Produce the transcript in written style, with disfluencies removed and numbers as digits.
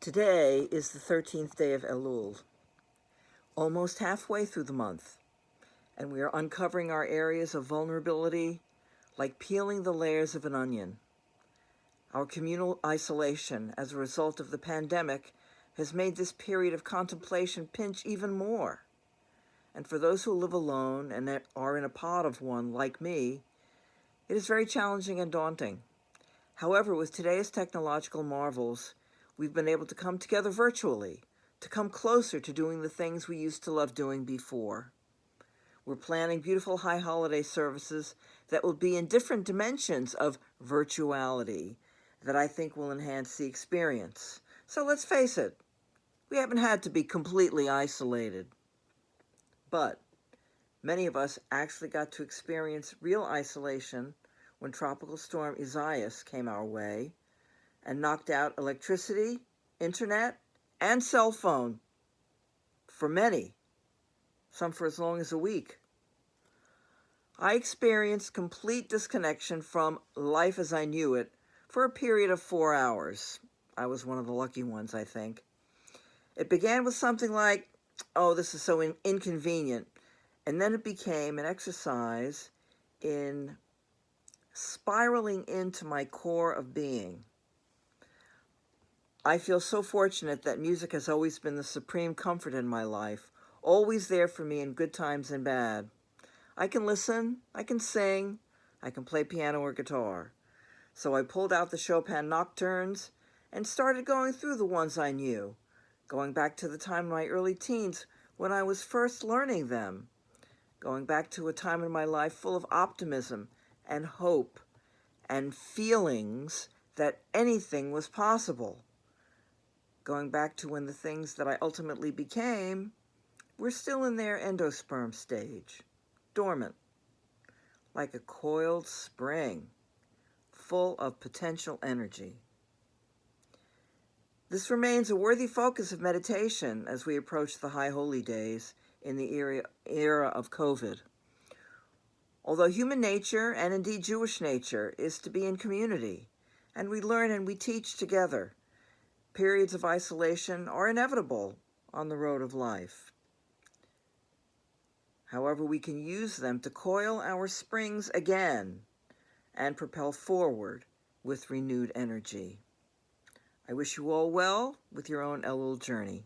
Today is the 13th day of Elul, almost halfway through the month, and we are uncovering our areas of vulnerability like peeling the layers of an onion. Our communal isolation as a result of the pandemic has made this period of contemplation pinch even more. And for those who live alone and are in a pod of one like me, it is very challenging and daunting. However, with today's technological marvels, we've been able to come together virtually, to come closer to doing the things we used to love doing before. We're planning beautiful high holiday services that will be in different dimensions of virtuality that I think will enhance the experience. So let's face it, we haven't had to be completely isolated. But many of us actually got to experience real isolation when Tropical Storm Isaias came our way and knocked out electricity, internet, and cell phone for many, some for as long as a week. I experienced complete disconnection from life as I knew it for a period of 4 hours. I was one of the lucky ones, I think. It began with something like, oh, this is so inconvenient. And then it became an exercise in spiraling into my core of being. I feel so fortunate that music has always been the supreme comfort in my life, always there for me in good times and bad. I can listen, I can sing, I can play piano or guitar. So I pulled out the Chopin nocturnes and started going through the ones I knew, going back to the time in my early teens when I was first learning them, going back to a time in my life full of optimism and hope and feelings that anything was possible, going back to when the things that I ultimately became were still in their endosperm stage, dormant, like a coiled spring, full of potential energy. This remains a worthy focus of meditation as we approach the High Holy Days in the era of COVID. Although human nature, and indeed Jewish nature, is to be in community, and we learn and we teach together, periods of isolation are inevitable on the road of life. However, we can use them to coil our springs again and propel forward with renewed energy. I wish you all well with your own Elul journey.